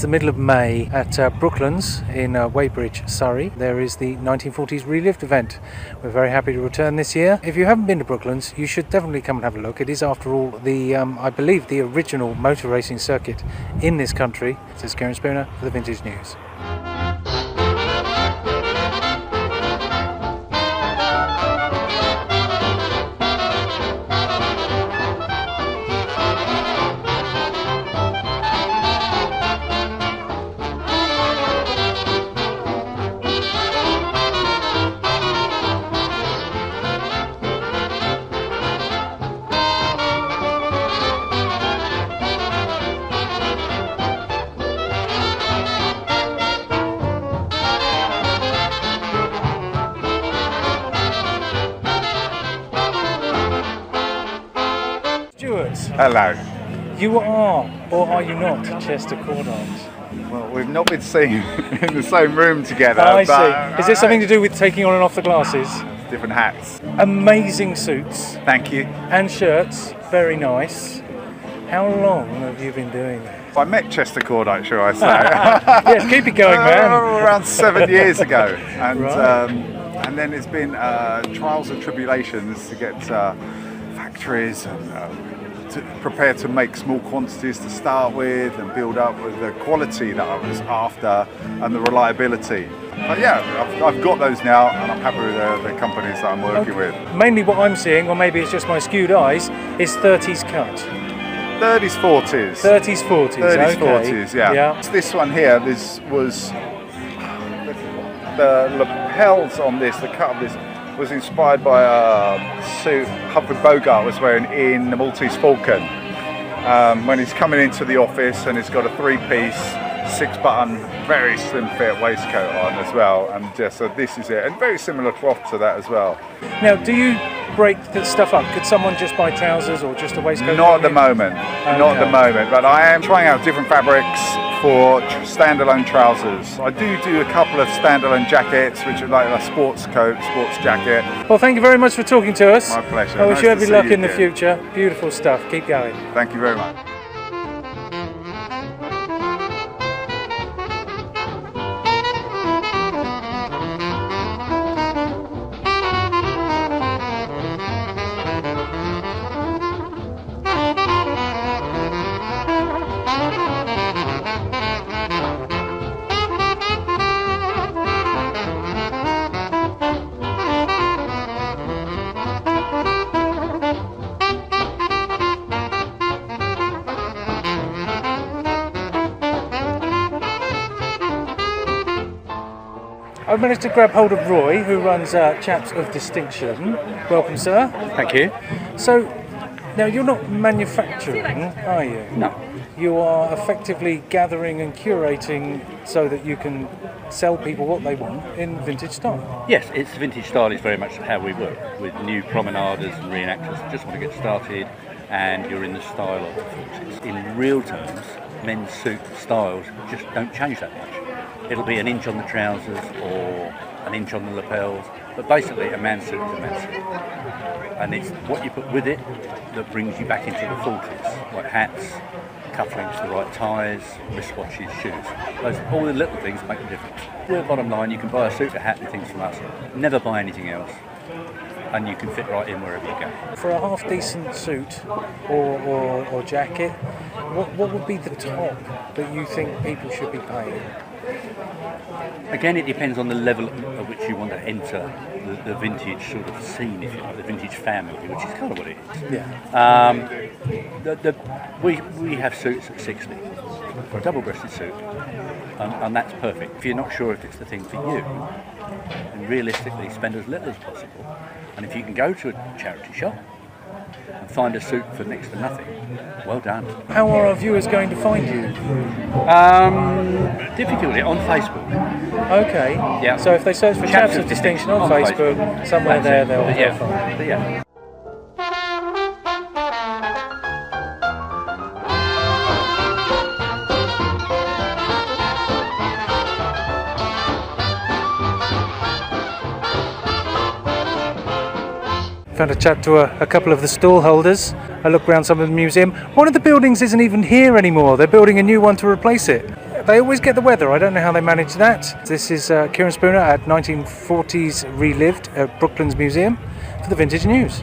the middle of May at Brooklands in Weybridge, Surrey. There is the 1940s Relived event. We're very happy to return this year. If you haven't been to Brooklands, you should definitely come and have a look. It is, after all, the I believe the original motor racing circuit in this country. This is Kieran Spooner for the Vintage News. Hello. You are, or are you not, Chester Cordyce? Well, we've not been seen in the same room together. I see. Is it something to do with taking on and off the glasses? Different hats. Amazing suits. Thank you. And shirts. Very nice. How long have you been doing this? I met Chester Cordyce, shall I say? Yes, keep it going, man. Around 7 years ago. And, right. And then it's been trials and tribulations to get factories and prepare to make small quantities to start with and build up with the quality that I was after and the reliability. But yeah, I've got those now and I'm happy with the companies that I'm working with. Mainly what I'm seeing, or maybe it's just my skewed eyes, is 30s cut. 30s, 40s. 30s, 40s, 30s, okay. 40s, yeah. This one here, this was the lapels on this, the cut of this, was inspired by a suit Humphrey Bogart was wearing in the Maltese Falcon when he's coming into the office, and he's got a 3-piece, 6-button, very slim fit waistcoat on as well, and so this is it, and very similar cloth to that as well. Now, do you break the stuff up? Could someone just buy trousers or just a waistcoat? Not at the moment, not at the moment, but I am trying out different fabrics for standalone trousers. I do a couple of standalone jackets, which are like a sports coat, sports jacket. Well, thank you very much for talking to us. My pleasure. I wish you Nice every to luck see you in the again. future. Beautiful stuff. Keep going. Thank you very much. I've managed to grab hold of Roy, who runs Chaps of Distinction. Welcome, sir. Thank you. So, now you're not manufacturing, are you? No. You are effectively gathering and curating so that you can sell people what they want in vintage style. Yes, it's vintage style is very much how we work with new promenaders and reenactors who just want to get started, and you're in the style of the 40s. In real terms, men's suit styles just don't change that much. It'll be an inch on the trousers or an inch on the lapels, but basically a man's suit is a man's suit. And it's what you put with it that brings you back into the 40s, like hats, cufflinks, the right ties, wristwatches, shoes. All the little things make a difference. Well, bottom line, you can buy a suit, a hat and things from us. Never buy anything else. And you can fit right in wherever you go. For a half-decent suit or jacket, what would be the top that you think people should be paying? Again, it depends on the level at which you want to enter the vintage sort of scene, if you like, the vintage family, which is kind of what it is. Yeah. We have suits at 60 for a double-breasted suit, and that's perfect. If you're not sure if it's the thing for you, then realistically spend as little as possible. And if you can go to a charity shop and find a suit for next to nothing, well done. How are our viewers going to find you? Difficulty on Facebook. Okay. Yeah. So if they search for Chaps of Distinction on Facebook, somewhere there they'll find. But yeah. Found a chat to a couple of the stall holders. I looked around some of the museum. One of the buildings isn't even here anymore. They're building a new one to replace it. They always get the weather. I don't know how they manage that. This is Kieran Spooner at 1940s Relived at Brooklands Museum for the Vintage News.